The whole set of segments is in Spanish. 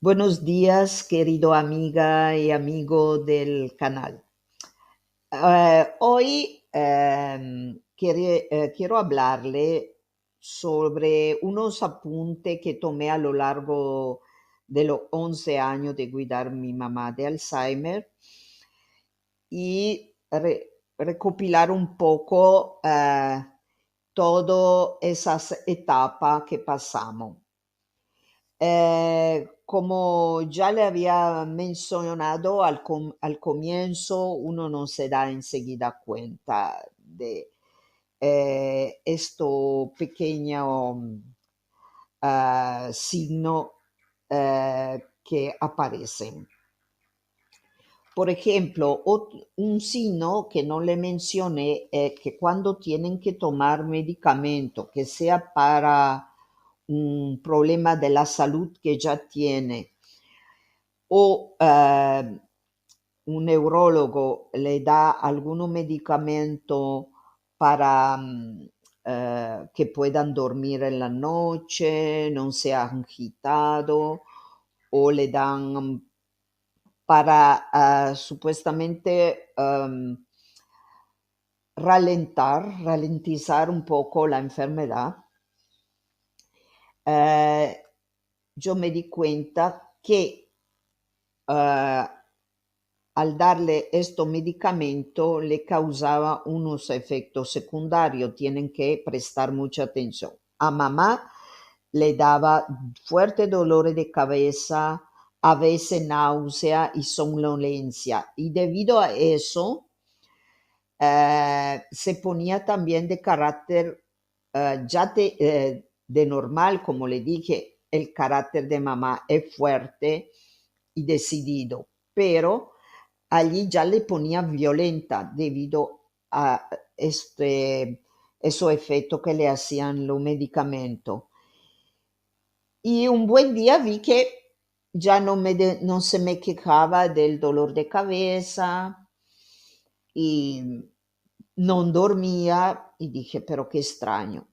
Buenos días, querido amiga y amigo del canal. Hoy quiero hablarle sobre unos apuntes que tomé a lo largo de los 11 años de cuidar a mi mamá de Alzheimer y recopilar un poco todas esas etapas que pasamos. Como ya le había mencionado al comienzo, uno no se da enseguida cuenta de esto pequeño signo que aparecen. Por ejemplo, un signo que no le mencioné es que cuando tienen que tomar medicamento, que sea para un problema de la salud que ya tiene, o un neurólogo le da algún medicamento para que puedan dormir en la noche, no sea agitado, o le dan para supuestamente ralentizar un poco la enfermedad. Yo me di cuenta que al darle este medicamento le causaba unos efectos secundarios. Tienen que prestar mucha atención. A mamá le daba fuerte dolor de cabeza, a veces náusea y somnolencia. Y debido a eso, se ponía también de carácter, ya de normal, como le dije, el carácter de mamá es fuerte y decidido, pero allí ya le ponía violenta debido a esos efectos que le hacían los medicamentos. Y un buen día vi que ya no se me quejaba del dolor de cabeza y no dormía y dije, pero qué extraño.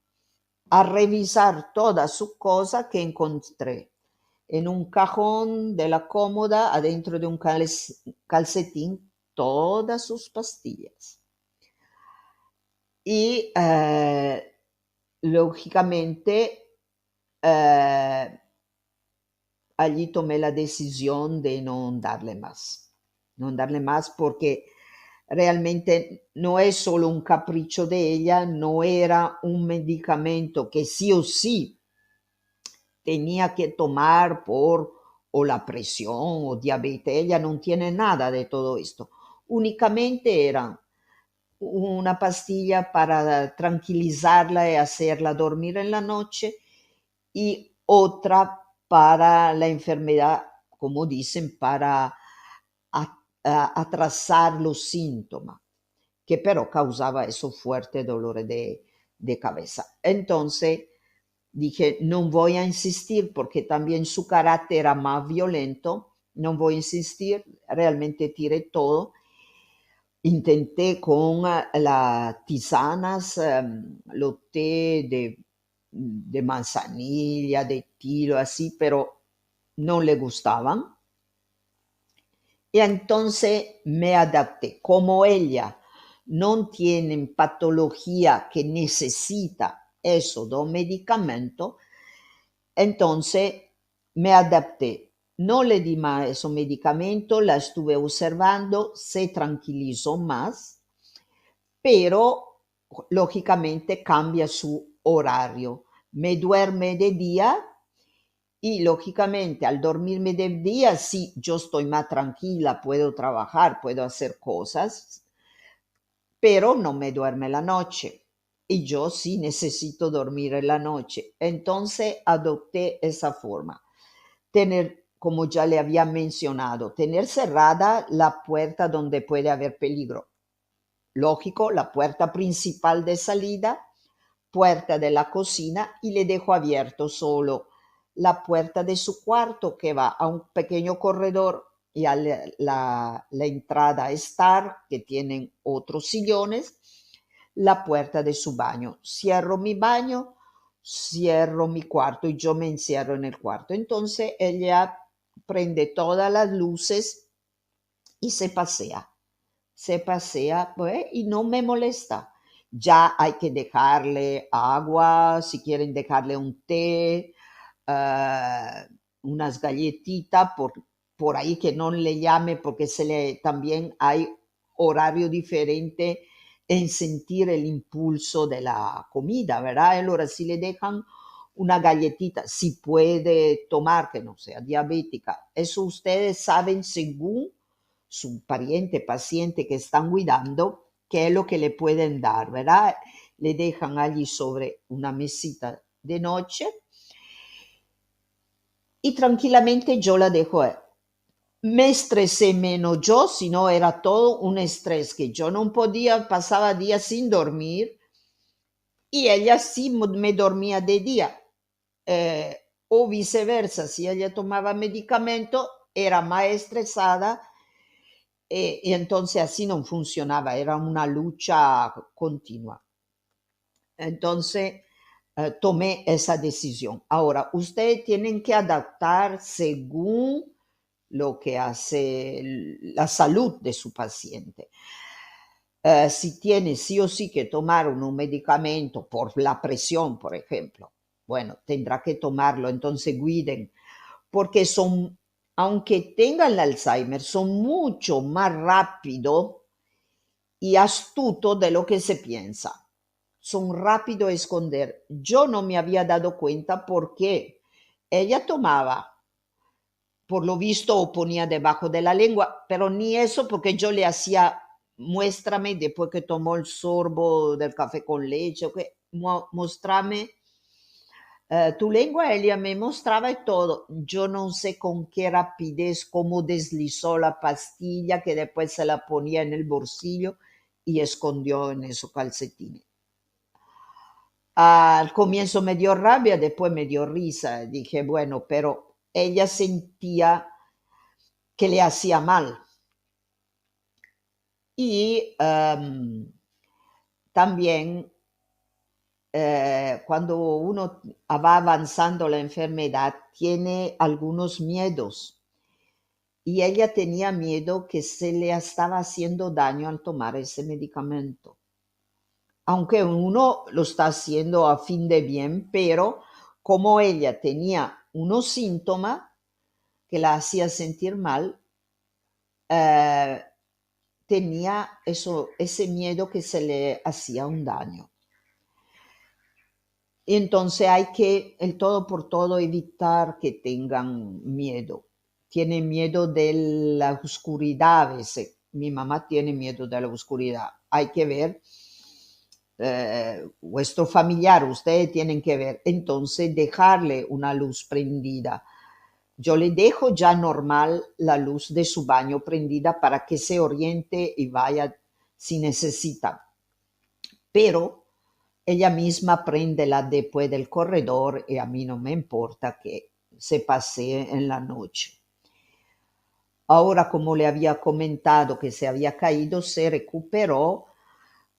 A revisar todas sus cosas que encontré en un cajón de la cómoda, adentro de un calcetín, todas sus pastillas. Y lógicamente allí tomé la decisión de no darle más. No darle más porque realmente no es solo un capricho de ella, no era un medicamento que sí o sí tenía que tomar por o la presión o diabetes. Ella no tiene nada de todo esto. Únicamente era una pastilla para tranquilizarla y hacerla dormir en la noche y otra para la enfermedad, como dicen, para atrasar los síntomas, que pero causaba esos fuertes dolores de cabeza. Entonces dije, no voy a insistir porque también su carácter era más violento, no voy a insistir, realmente tiré todo. Intenté con las tisanas, los té de manzanilla, de tilo, así, pero no le gustaban. Y entonces me adapté. Como ella no tiene patología que necesita eso de un medicamento, entonces me adapté. No le di más ese medicamento, la estuve observando, se tranquilizó más, pero lógicamente cambia su horario. Me duerme de día y lógicamente al dormirme de día, sí, yo estoy más tranquila, puedo trabajar, puedo hacer cosas, pero no me duerme la noche. Y yo sí necesito dormir en la noche. Entonces adopté esa forma. Tener, como ya le había mencionado, tener cerrada la puerta donde puede haber peligro. Lógico, la puerta principal de salida, puerta de la cocina y le dejo abierto solo la puerta de su cuarto que va a un pequeño corredor y a la entrada estar que tienen otros sillones, la puerta de su baño. Cierro mi baño, cierro mi cuarto y yo me encierro en el cuarto. Entonces ella prende todas las luces y se pasea, pues, y no me molesta. Ya hay que dejarle agua, si quieren dejarle un té, ah, unas galletitas por ahí que no le llame, porque también hay horario diferente en sentir el impulso de la comida, ¿verdad? Allora, si le dejan una galletita, si puede tomar, que no sea diabética, eso ustedes saben según su pariente, paciente que están cuidando, qué es lo que le pueden dar, ¿verdad? Le dejan allí sobre una mesita de noche y tranquilamente yo la dejo. Me estresé menos yo, si no era todo un estrés que yo no podía, pasaba días sin dormir y ella sí me dormía de día. Eh, o viceversa, si ella tomaba medicamento, era más estresada y entonces así no funcionaba, era una lucha continua. Entonces tomé esa decisión. Ahora, ustedes tienen que adaptar según lo que hace la salud de su paciente. Si tiene sí o sí que tomar un medicamento por la presión, por ejemplo, bueno, tendrá que tomarlo, entonces cuiden, porque son, aunque tengan el Alzheimer, son mucho más rápido y astuto de lo que se piensa. Son rápido a esconder. Yo no me había dado cuenta porque ella tomaba, por lo visto, o ponía debajo de la lengua, pero ni eso porque yo le hacía, muéstrame después que tomó el sorbo del café con leche, okay, mostrame tu lengua, ella me mostraba y todo. Yo no sé con qué rapidez, cómo deslizó la pastilla, que después se la ponía en el bolsillo y escondió en esos calcetines. Al comienzo me dio rabia, después me dio risa. Dije, bueno, pero ella sentía que le hacía mal. Y también cuando uno va avanzando la enfermedad, tiene algunos miedos. Y ella tenía miedo que se le estaba haciendo daño al tomar ese medicamento. Aunque uno lo está haciendo a fin de bien, pero como ella tenía unos síntomas que la hacía sentir mal, eh, tenía ese miedo que se le hacía un daño. Y entonces hay que, el todo por todo, evitar que tengan miedo. Tienen miedo de la oscuridad a veces. Mi mamá tiene miedo de la oscuridad. Hay que ver, vuestro familiar, ustedes tienen que ver. Entonces dejarle una luz prendida. Yo le dejo ya normal la luz de su baño prendida para que se oriente y vaya si necesita. Pero ella misma prende la después del corredor y a mí no me importa que se pasee en la noche. Ahora, como le había comentado que se había caído, se recuperó,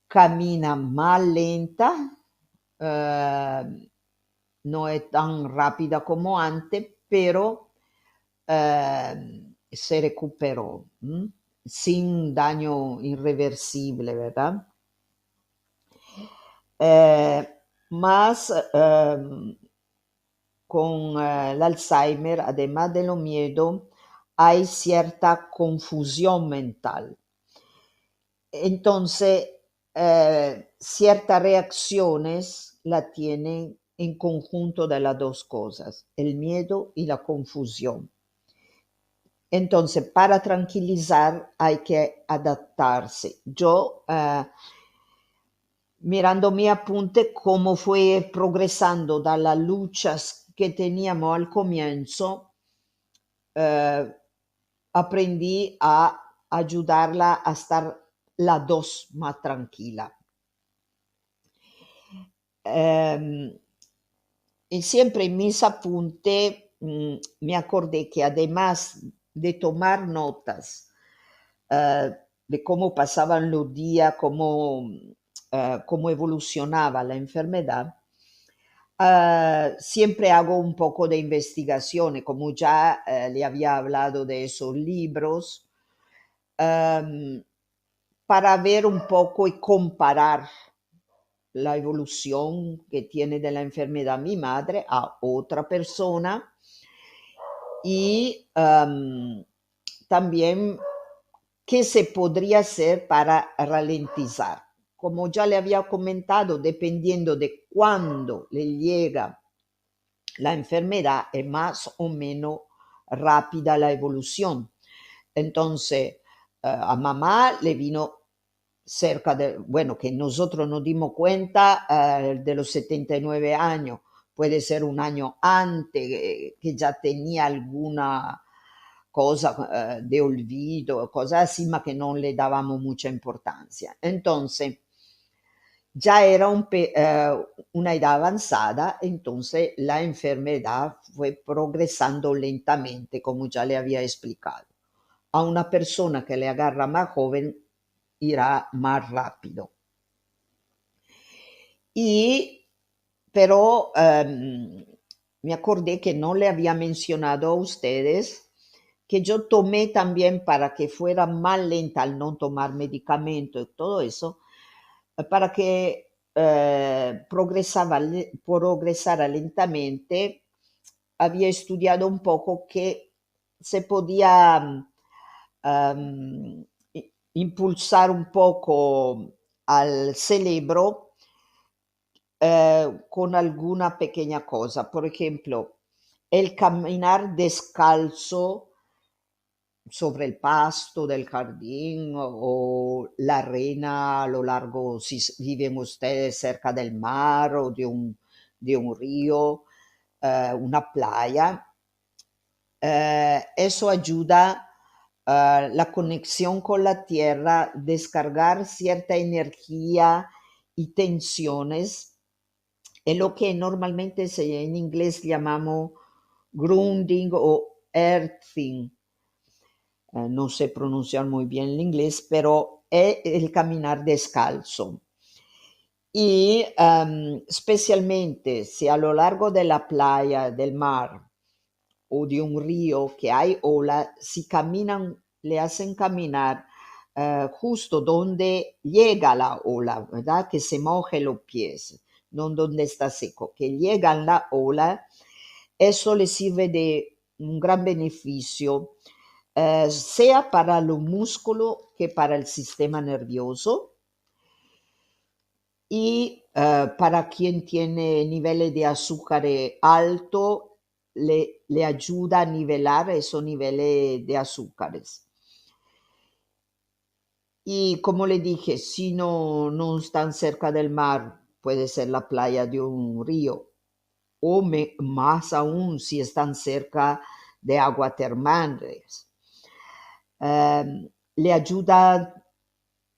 camina más lenta, no es tan rápida como antes, pero se recuperó sin daño irreversible, ¿verdad? Más con el Alzheimer, además de lo miedo, hay cierta confusión mental. Entonces, ciertas reacciones la tienen en conjunto de las dos cosas, el miedo y la confusión. Entonces, para tranquilizar hay que adaptarse. Yo, mirando mi apunte, cómo fue progresando de las luchas que teníamos al comienzo, aprendí a ayudarla a estar la dos más tranquila. Y siempre en mis apuntes me acordé que además de tomar notas de cómo pasaban los días, cómo evolucionaba la enfermedad, Siempre hago un poco de investigación, como ya le había hablado de esos libros, em, para ver un poco y comparar la evolución que tiene de la enfermedad mi madre a otra persona y también qué se podría hacer para ralentizar. Como ya le había comentado, dependiendo de cuándo le llega la enfermedad, es más o menos rápida la evolución. Entonces, a mamá le vino cerca de, bueno, que nosotros nos dimos cuenta de los 79 años, puede ser un año antes, que ya tenía alguna cosa de olvido, cosas así, ma que no le dábamos mucha importancia. Entonces, ya era una edad avanzada, entonces la enfermedad fue progresando lentamente, como ya le había explicado. A una persona que le agarra más joven irá más rápido. Y, pero me acordé que no le había mencionado a ustedes que yo tomé también para que fuera más lenta al no tomar medicamento y todo eso, para que progresara lentamente. Había estudiado un poco que se podía um, impulsar un poco al cerebro con alguna pequeña cosa. Por ejemplo, el caminar descalzo sobre el pasto del jardín o la arena a lo largo, si viven ustedes cerca del mar o de un río, una playa. Eso ayuda a la conexión con la tierra, descargar cierta energía y tensiones, es lo que normalmente en inglés llamamos grounding o earthing. No sé pronunciar muy bien el inglés, pero es el caminar descalzo. Y especialmente si a lo largo de la playa, del mar o de un río que hay ola, si caminan, le hacen caminar justo donde llega la ola, ¿verdad? Que se moje los pies, no donde está seco, que llega la ola, eso le sirve de un gran beneficio, sea para los músculos que para el sistema nervioso. Y para quien tiene niveles de azúcar alto, le ayuda a nivelar esos niveles de azúcares. Y como le dije, si no están cerca del mar, puede ser la playa de un río, o más aún si están cerca de aguas termales. Le ayuda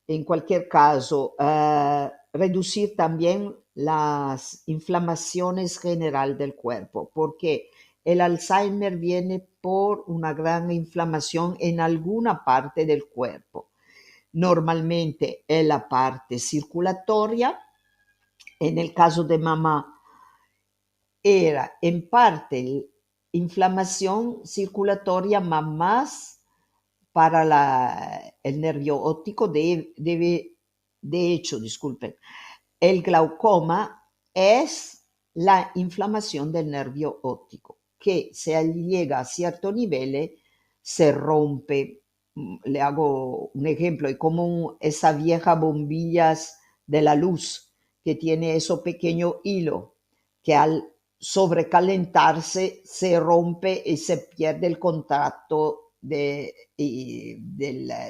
en cualquier caso a reducir también las inflamaciones general del cuerpo, porque el Alzheimer viene por una gran inflamación en alguna parte del cuerpo. Normalmente es la parte circulatoria. En el caso de mamá era en parte inflamación circulatoria, más para el nervio óptico. De hecho, disculpen, el glaucoma es la inflamación del nervio óptico, que se llega a cierto nivel se rompe. Le hago un ejemplo, es como esa vieja bombillas de la luz que tiene eso pequeño hilo que al sobrecalentarse se rompe y se pierde el contacto del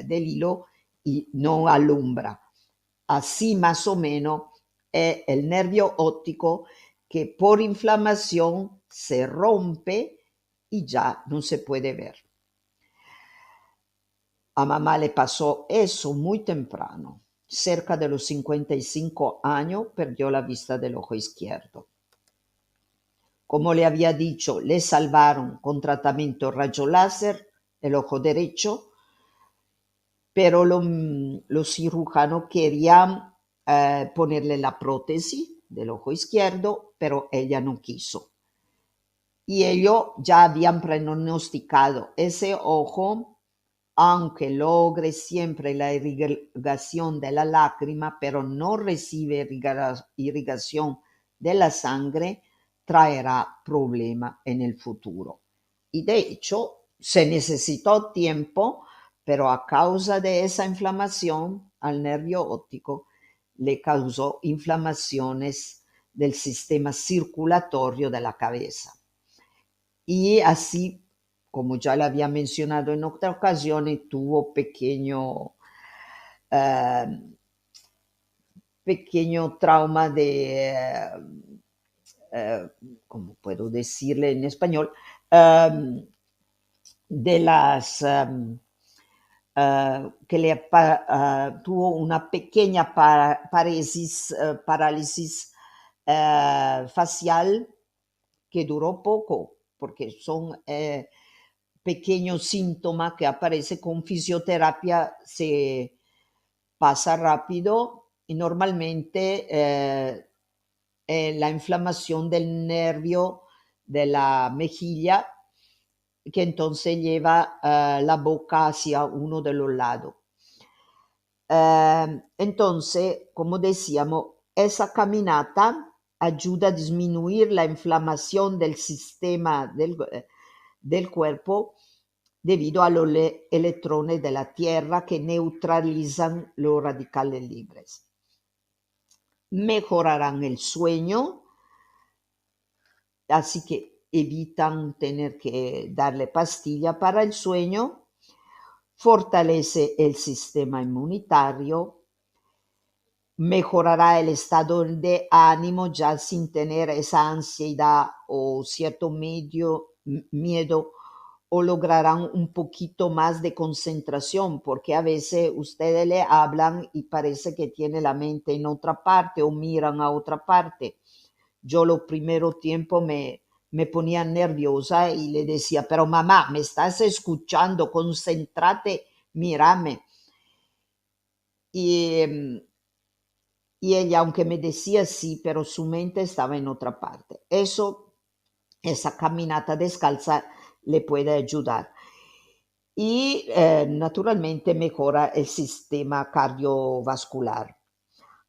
hilo y no alumbra. Así más o menos es el nervio óptico, que por inflamación se rompe y ya no se puede ver. A mamá le pasó eso muy temprano. Cerca de los 55 años perdió la vista del ojo izquierdo. Como le había dicho, le salvaron con tratamiento rayo láser el ojo derecho, pero los cirujanos querían ponerle la prótesis, del ojo izquierdo, pero ella no quiso. Y ellos ya habían pronosticado ese ojo, aunque logre siempre la irrigación de la lágrima, pero no recibe irrigación de la sangre, traerá problema en el futuro. Y de hecho, se necesitó tiempo, pero a causa de esa inflamación al nervio óptico, le causó inflamaciones del sistema circulatorio de la cabeza. Y así, como ya lo había mencionado en otra ocasión, tuvo eh, pequeño trauma ¿cómo puedo decirle en español? De las que tuvo una pequeña parálisis facial que duró poco, porque son pequeños síntomas que aparecen con fisioterapia, se pasa rápido y normalmente la inflamación del nervio de la mejilla que entonces lleva la boca hacia uno de los lados. Entonces, como decíamos, esa caminata ayuda a disminuir la inflamación del sistema del cuerpo debido a los electrones de la Tierra que neutralizan los radicales libres. Mejorarán el sueño, así que evitan tener que darle pastilla para el sueño, fortalece el sistema inmunitario, mejorará el estado de ánimo ya sin tener esa ansiedad o cierto miedo, o lograrán un poquito más de concentración, porque a veces ustedes le hablan y parece que tiene la mente en otra parte o miran a otra parte. Yo los primeros tiempos me ponía nerviosa y le decía, pero mamá, ¿me estás escuchando? Concéntrate, mírame. Y ella, aunque me decía sí, pero su mente estaba en otra parte. Esa caminata descalza le puede ayudar. Y naturalmente mejora el sistema cardiovascular.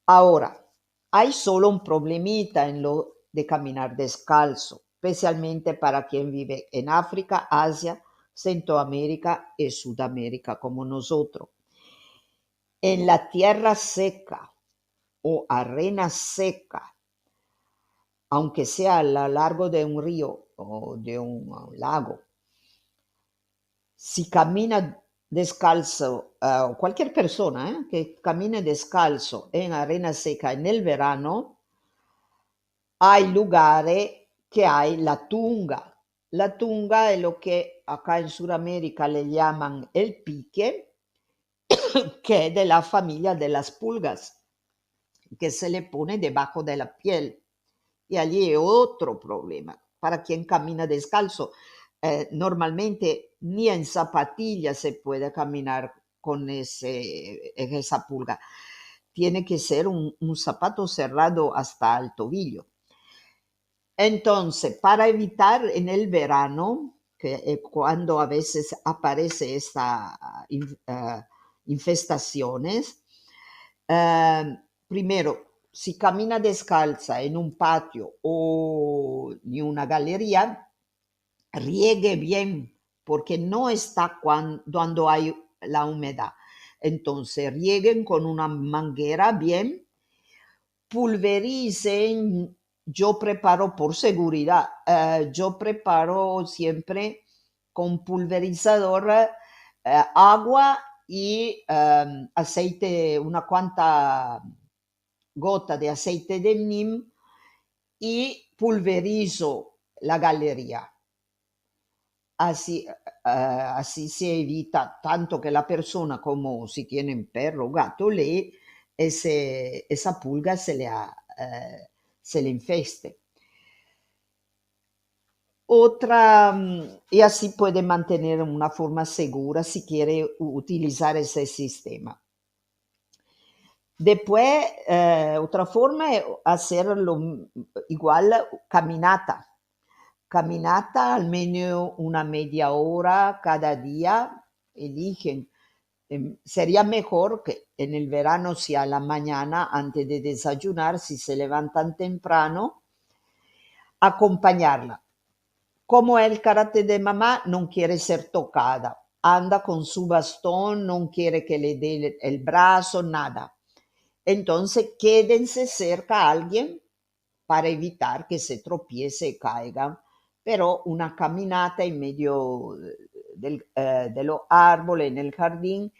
Ahora, hay solo un problemita en lo de caminar descalzo, especialmente para quien vive en África, Asia, Centroamérica y Sudamérica como nosotros. En la tierra seca o arena seca, aunque sea a lo largo de un río o de un lago, si camina descalzo, cualquier persona que camine descalzo en arena seca en el verano, hay lugares que hay la tunga. La tunga es lo que acá en Sudamérica le llaman el pique, que es de la familia de las pulgas, que se le pone debajo de la piel. Y allí hay otro problema. Para quien camina descalzo, normalmente ni en zapatillas se puede caminar con esa pulga. Tiene que ser un zapato cerrado hasta el tobillo. Entonces, para evitar en el verano, que cuando a veces aparece esta infestaciones, primero, si camina descalza en un patio o en una galería, riegue bien, porque no está cuando hay la humedad. Entonces, rieguen con una manguera bien, pulvericen. Yo preparo por seguridad, yo preparo siempre con pulverizador agua y aceite, una cuanta gota de aceite de neem y pulverizo la galería. Así se evita tanto que la persona, como si tiene un perro o gato, esa pulga se le infeste. Y así puede mantener una forma segura si quiere utilizar ese sistema. Después, otra forma es hacerlo igual caminata. Caminata almeno una media hora cada día, eligen. Sería mejor que en el verano sea a la mañana antes de desayunar, si se levantan temprano, acompañarla. Como el carácter de mamá, no quiere ser tocada. Anda con su bastón, no quiere que le dé el brazo, nada. Entonces, quédense cerca a alguien para evitar que se tropiece y caiga. Pero una caminata en medio de los árboles en el jardín,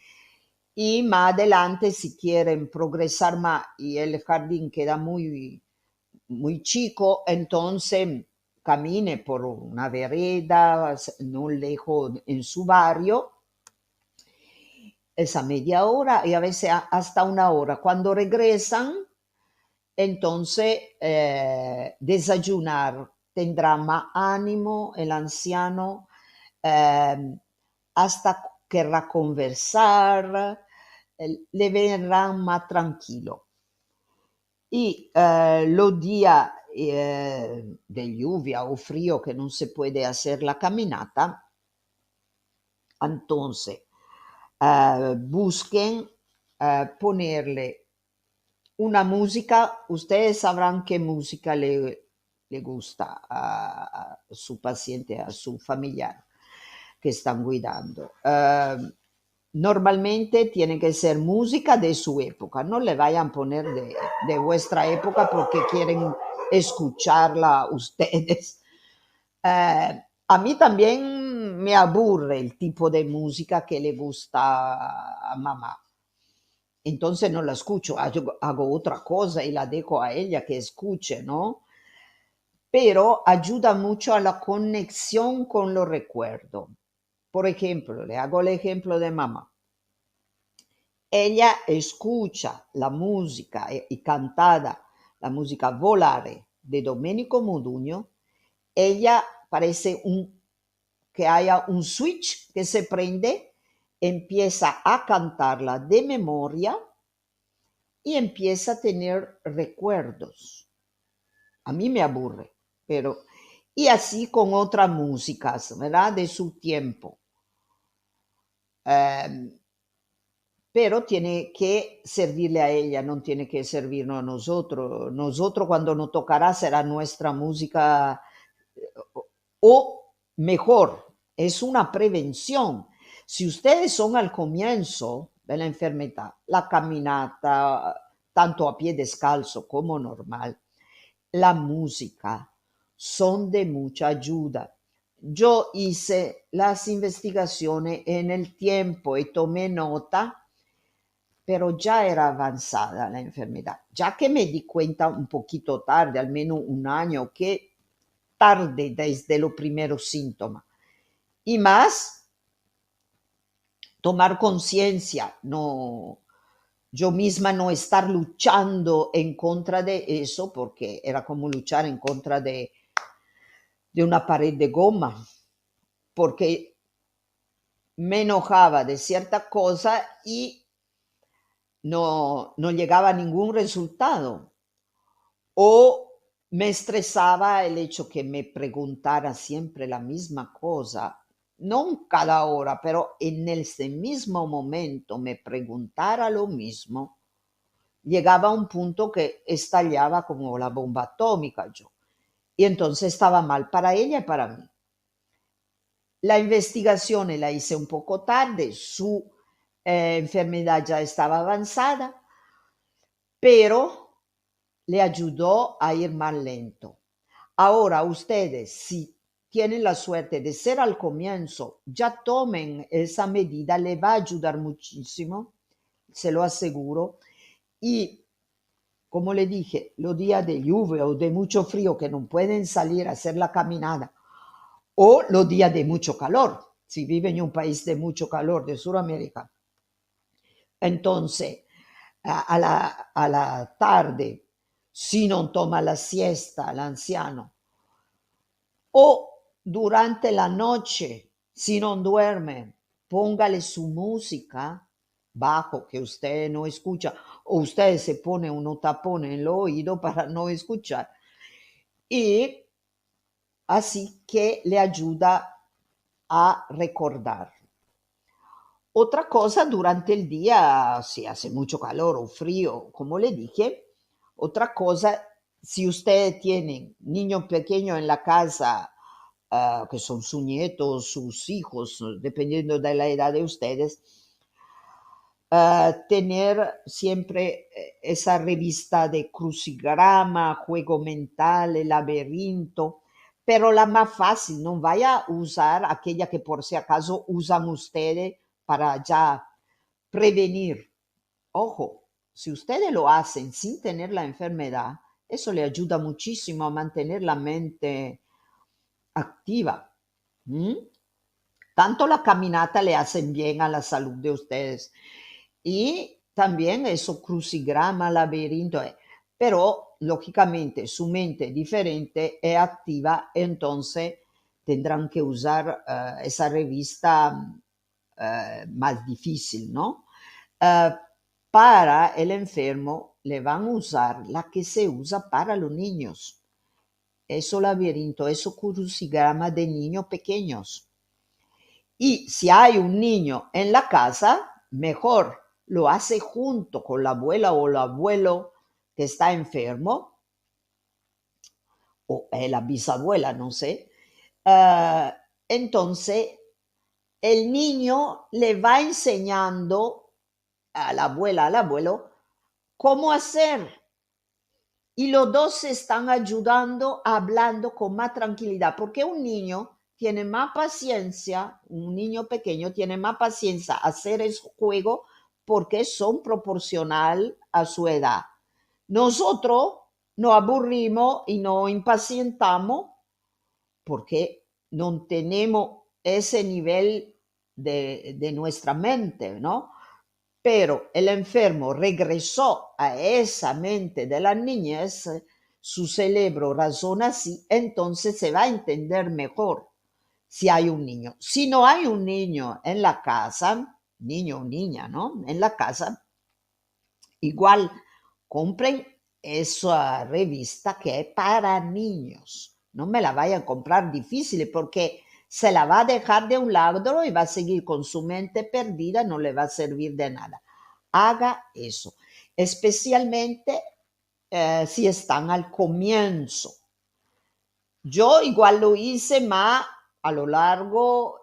y más adelante, si quieren progresar más y el jardín queda muy, muy chico, entonces camine por una vereda, no lejos en su barrio, esa media hora y a veces hasta una hora. Cuando regresan, entonces desayunar, tendrá más ánimo el anciano, eh, hasta querrá conversar, le verrà más tranquilo. Y los días de lluvia o frío que no se puede hacer la caminata, entonces busquen ponerle una música. Ustedes sabrán qué música le gusta a su paciente, a su familiar que están cuidando. Normalmente tiene que ser música de su época, no le vayan a poner de vuestra época porque quieren escucharla ustedes. A mí también me aburre el tipo de música que le gusta a mamá. Entonces no la escucho, hago otra cosa y la dejo a ella que escuche, ¿no? Pero ayuda mucho a la conexión con los recuerdos. Por ejemplo, le hago el ejemplo de mamá. Ella escucha la música y cantada, la música Volare de Domenico Modugno. Ella parece que haya un switch que se prende, empieza a cantarla de memoria y empieza a tener recuerdos. A mí me aburre, pero... Y así con otras músicas, ¿verdad? De su tiempo. Pero tiene que servirle a ella, no tiene que servirnos a nosotros. Nosotros cuando nos tocará será nuestra música, o mejor, es una prevención. Si ustedes son al comienzo de la enfermedad, la caminata, tanto a pie descalzo como normal, la música son de mucha ayuda. Yo hice las investigaciones en el tiempo y tomé nota, pero ya era avanzada la enfermedad, ya que me di cuenta un poquito tarde, al menos un año, que tarde desde los primeros síntomas. Y más, tomar conciencia, no, yo misma no estar luchando en contra de eso, porque era como luchar en contra de una pared de goma, porque me enojaba de cierta cosa y no llegaba a ningún resultado. O me estresaba el hecho que me preguntara siempre la misma cosa, no cada hora, pero en ese mismo momento me preguntara lo mismo, llegaba a un punto que estallaba como la bomba atómica yo. Y entonces estaba mal para ella y para mí. La investigación la hice un poco tarde, su enfermedad ya estaba avanzada, pero le ayudó a ir más lento. Ahora ustedes, si tienen la suerte de ser al comienzo, ya tomen esa medida, le va a ayudar muchísimo, se lo aseguro. Y como le dije, los días de lluvia o de mucho frío que no pueden salir a hacer la caminada, o los días de mucho calor, si viven en un país de mucho calor de Sudamérica, entonces a la tarde, si no toma la siesta el anciano, o durante la noche, si no duerme, póngale su música bajo que usted no escucha, o ustedes se ponen unos tapones en el oído para no escuchar. Y así que le ayuda a recordar. Otra cosa, durante el día, si hace mucho calor o frío, como le dije, otra cosa, si ustedes tienen niños pequeños en la casa, que son sus nietos, sus hijos, dependiendo de la edad de ustedes, tener siempre esa revista de crucigrama, juego mental, el laberinto, pero la más fácil, no vaya a usar aquella que por si acaso usan ustedes para ya prevenir. Ojo, si ustedes lo hacen sin tener la enfermedad, eso le ayuda muchísimo a mantener la mente activa. ¿Mm? Tanto la caminata le hacen bien a la salud de ustedes. Y también eso, crucigrama, laberinto, pero lógicamente su mente diferente es activa, entonces tendrán que usar esa revista más difícil, ¿no? Eh, para el enfermo le van a usar la que se usa para los niños. Eso laberinto, eso crucigrama de niños pequeños. Y si hay un niño en la casa, mejor lo hace junto con la abuela o el abuelo que está enfermo, o la bisabuela, no sé. Entonces, el niño le va enseñando a la abuela, al abuelo, cómo hacer. Y los dos se están ayudando, hablando con más tranquilidad, porque un niño tiene más paciencia, un niño pequeño tiene más paciencia a hacer esos juegos porque son proporcional a su edad. Nosotros nos aburrimos y nos impacientamos porque no tenemos ese nivel de nuestra mente, ¿no? Pero el enfermo regresó a esa mente de la niñez, su cerebro razona así, entonces se va a entender mejor si hay un niño. Si no hay un niño en la casa, niño o niña, ¿no? En la casa, igual compren esa revista que es para niños. No me la vayan a comprar difícil porque se la va a dejar de un lado y va a seguir con su mente perdida, no le va a servir de nada. Haga eso, especialmente si están al comienzo. Yo igual lo hice, más a lo largo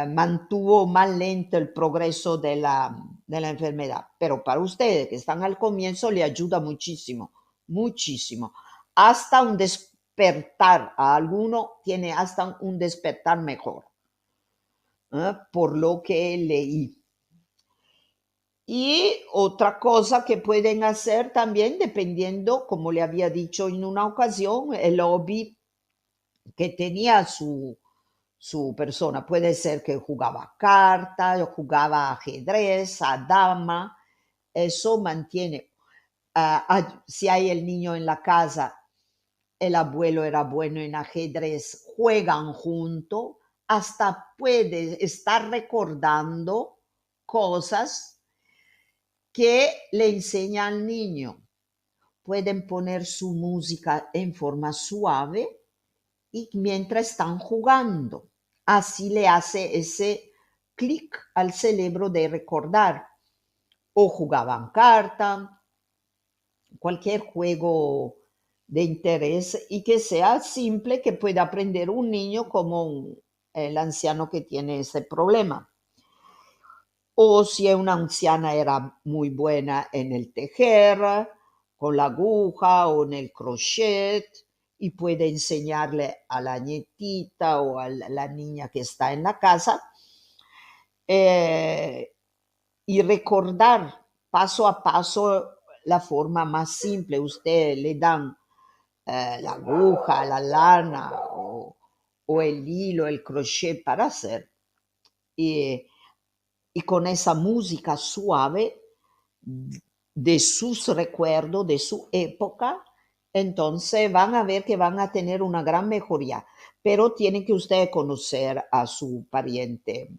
mantuvo más lento el progreso de la enfermedad. Pero para ustedes que están al comienzo, le ayuda muchísimo, muchísimo. Hasta un despertar, a alguno tiene hasta un despertar mejor, por lo que leí. Y otra cosa que pueden hacer también, dependiendo, como le había dicho en una ocasión, el hobby que tenía su persona. Puede ser que jugaba cartas, jugaba ajedrez, a dama. Eso mantiene. Si hay el niño en la casa, el abuelo era bueno en ajedrez, juegan juntos, hasta puede estar recordando cosas que le enseña al niño. Pueden poner su música en forma suave y mientras están jugando. Así le hace ese clic al cerebro de recordar. O jugaban carta, cualquier juego de interés y que sea simple, que pueda aprender un niño como el anciano que tiene ese problema. O si una anciana era muy buena en el tejer, con la aguja o en el crochet, y puede enseñarle a la nietita o a la niña que está en la casa eh, y recordar paso a paso la forma más simple. Usted le dan la aguja, la lana o el hilo, el crochet para hacer. Y con esa música suave de sus recuerdos, de su época, entonces van a ver que van a tener una gran mejoría. Pero tiene que usted conocer a su pariente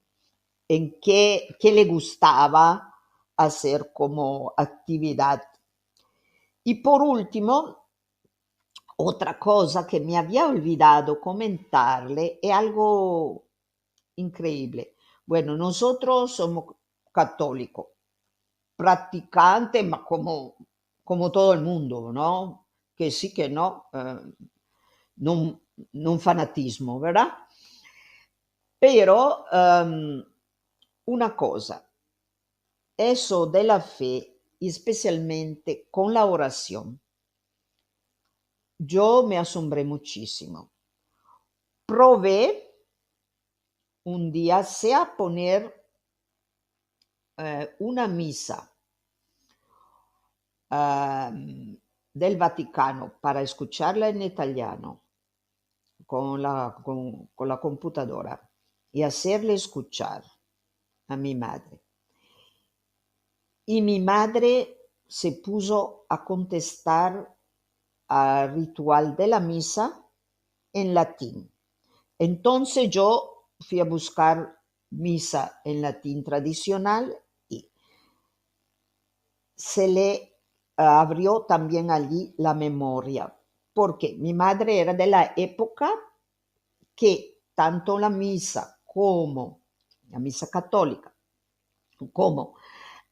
en qué le gustaba hacer como actividad. Y por último, otra cosa que me había olvidado comentarle es algo increíble. Bueno, nosotros somos católicos, practicantes, ma como todo el mundo, ¿no? Que sí, que no, non, non fanatismo, ¿verdad? Pero una cosa, eso de la fe, especialmente con la oración, yo me asombré muchísimo. Probé un día, sea poner una misa del Vaticano para escucharla en italiano con la computadora y hacerle escuchar a mi madre. Y mi madre se puso a contestar al ritual de la misa en latín. Entonces yo fui a buscar misa en latín tradicional y se le abrió también allí la memoria, porque mi madre era de la época que tanto la misa católica, como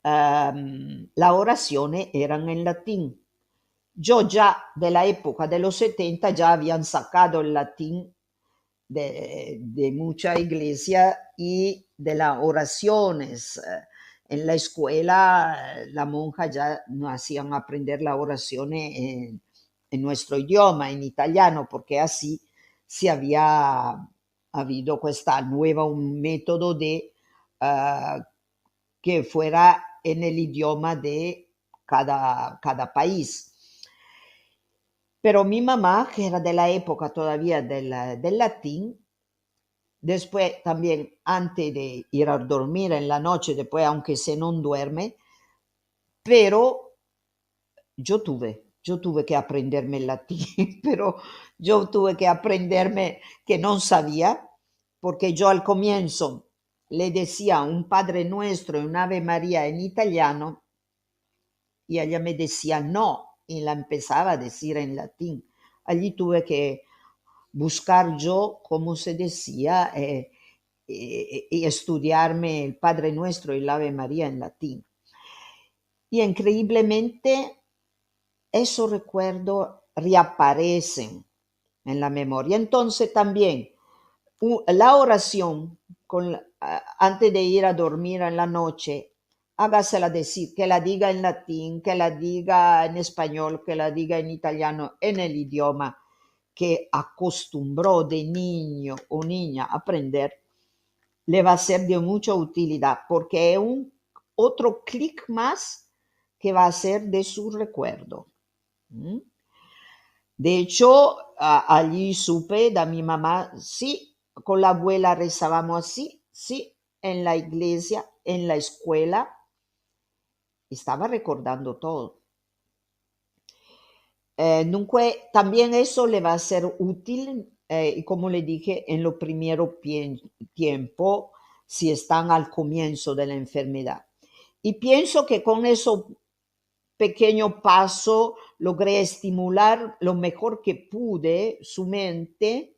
la oración eran en latín. Yo ya de la época de los 70 ya habían sacado el latín de mucha iglesia y de las oraciones. En la escuela, la monja ya nos hacían aprender las oraciones en nuestro idioma, en italiano, porque así se había habido questa nueva un método de que fuera en el idioma de cada país. Pero mi mamá, que era de la época todavía del latín, después también antes de ir a dormir en la noche, después aunque se no duerme, pero yo tuve que aprenderme el latín, pero yo tuve que aprenderme que no sabía, porque yo al comienzo le decía un Padre Nuestro y un Ave María en italiano y ella me decía no y la empezaba a decir en latín. Allí tuve que buscar yo cómo se decía y estudiarme el Padre Nuestro y el Ave María en latín. Y increíblemente esos recuerdos reaparecen en la memoria. Entonces también la oración antes de ir a dormir en la noche, hágasela decir, que la diga en latín, que la diga en español, que la diga en italiano, en el idioma que acostumbró de niño o niña a aprender, le va a ser de mucha utilidad porque es un otro clic más que va a ser de su recuerdo. De hecho, allí supe de mi mamá, sí, con la abuela rezábamos así, sí, en la iglesia, en la escuela, estaba recordando todo. Dunque, también eso le va a ser útil, y como le dije, en lo primero tiempo, si están al comienzo de la enfermedad. Y pienso que con eso pequeño paso logré estimular lo mejor que pude su mente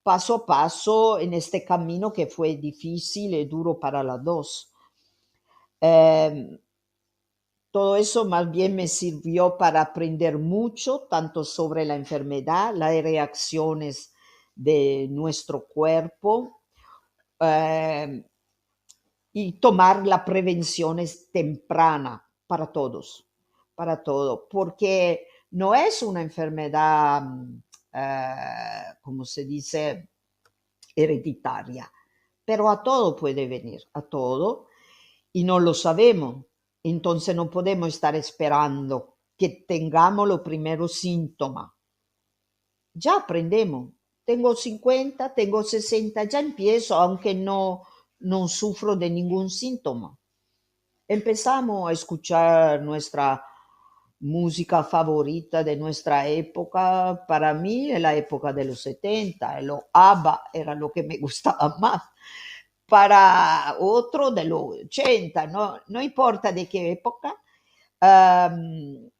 paso a paso en este camino que fue difícil y duro para las dos. Todo eso más bien me sirvió para aprender mucho, tanto sobre la enfermedad, las reacciones de nuestro cuerpo y tomar la prevención temprana para todos, para todo, porque no es una enfermedad, como se dice, hereditaria, pero a todo puede venir, a todo, y no lo sabemos. Entonces no podemos estar esperando que tengamos los primeros síntomas. Ya aprendemos. Tengo 50, tengo 60, ya empiezo, aunque no sufro de ningún síntoma. Empezamos a escuchar nuestra música favorita de nuestra época. Para mí, es la época de los 70, lo ABBA era lo que me gustaba más. para otro de los 80, no importa de qué época. Am,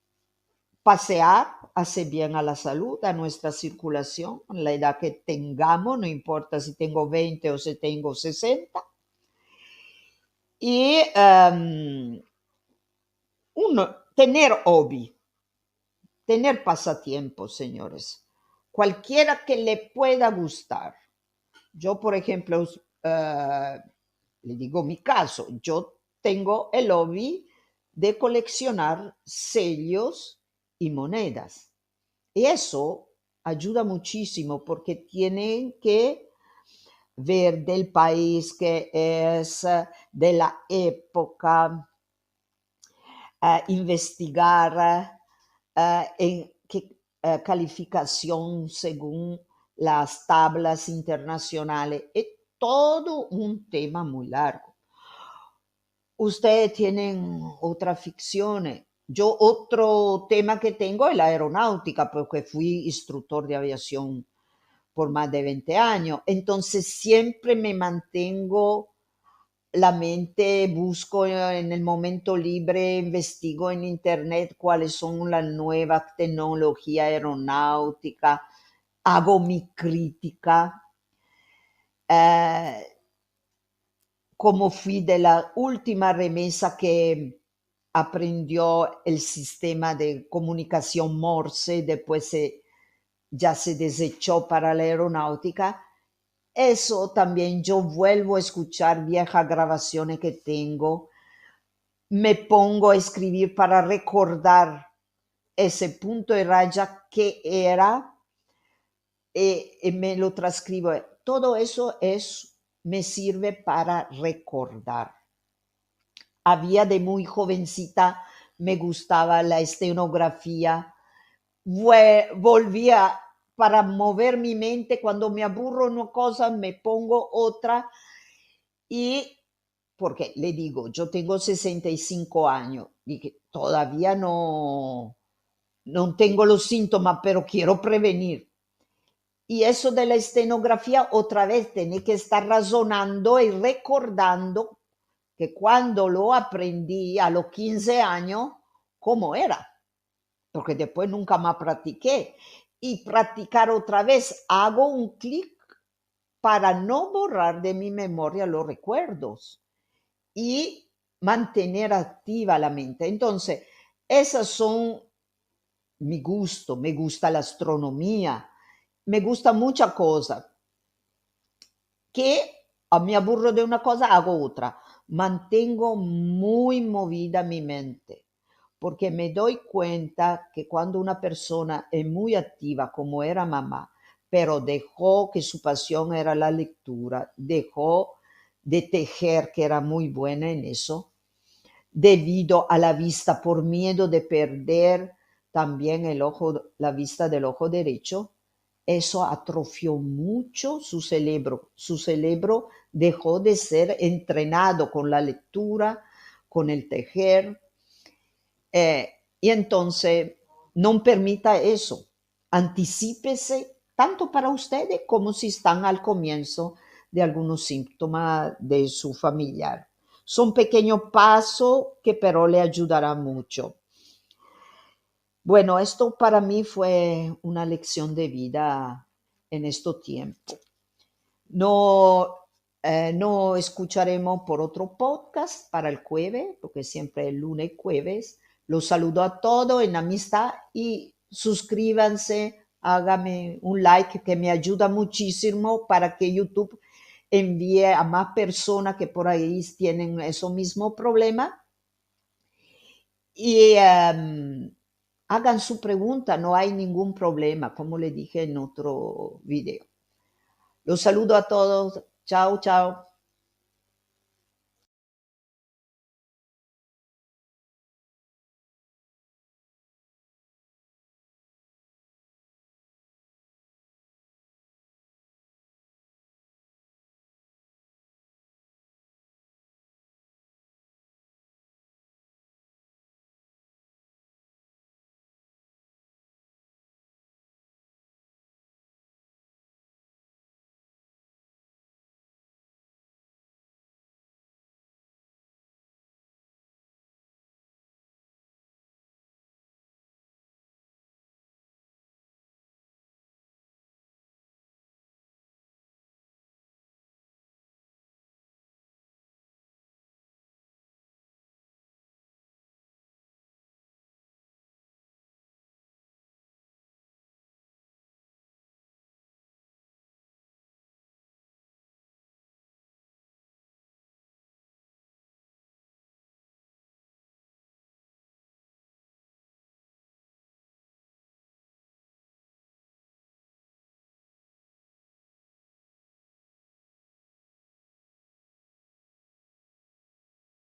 Pasear hace bien a la salud, a nuestra circulación, la edad que tengamos, no importa si tengo 20 o si tengo 60. Y tener hobby, tener pasatiempos, señores, cualquiera que le pueda gustar. Yo, por ejemplo, le digo mi caso, yo tengo el hobby de coleccionar sellos y monedas. Y eso ayuda muchísimo porque tienen que ver del país que es, de la época, investigar en qué calificación según las tablas internacionales. Es todo un tema muy largo. Ustedes tienen otras ficciones. Yo otro tema que tengo es la aeronáutica, porque fui instructor de aviación por más de 20 años. Entonces siempre me mantengo la mente, busco en el momento libre, investigo en internet cuáles son las nuevas tecnologías aeronáuticas, hago mi crítica. Eh, como fui de la última remesa que aprendió el sistema de comunicación Morse, después ya se desechó para la aeronáutica. Eso también yo vuelvo a escuchar viejas grabaciones que tengo, me pongo a escribir para recordar ese punto de raya que era y me lo transcribo. Todo eso me sirve para recordar. Había de muy jovencita, me gustaba la estenografía, volvía para mover mi mente, cuando me aburro una cosa, me pongo otra y porque le digo, yo tengo 65 años y que todavía no tengo los síntomas, pero quiero prevenir. Y eso de la estenografía, otra vez, tiene que estar razonando y recordando que cuando lo aprendí a los 15 años, ¿cómo era? Porque después nunca más practiqué. Y practicar otra vez, hago un clic para no borrar de mi memoria los recuerdos y mantener activa la mente. Entonces, esas son mi gusto, me gusta la astronomía, me gusta mucha cosa, que me aburro de una cosa, hago otra. Mantengo muy movida mi mente, porque me doy cuenta que cuando una persona es muy activa, como era mamá, pero dejó que su pasión era la lectura, dejó de tejer, que era muy buena en eso, debido a la vista, por miedo de perder también la vista del ojo derecho, eso atrofió mucho su cerebro. Su cerebro dejó de ser entrenado con la lectura, con el tejer, y entonces no permita eso. Anticípese tanto para ustedes como si están al comienzo de algunos síntomas de su familiar. Son pequeños pasos que pero le ayudará mucho. Bueno, esto para mí fue una lección de vida en este tiempo. No, no escucharemos por otro podcast para el jueves, porque siempre el lunes y jueves. Los saludo a todos en amistad y suscríbanse, háganme un like que me ayuda muchísimo para que YouTube envíe a más personas que por ahí tienen ese mismo problema. Y hagan su pregunta, no hay ningún problema, como le dije en otro video. Los saludo a todos. Chao, chao.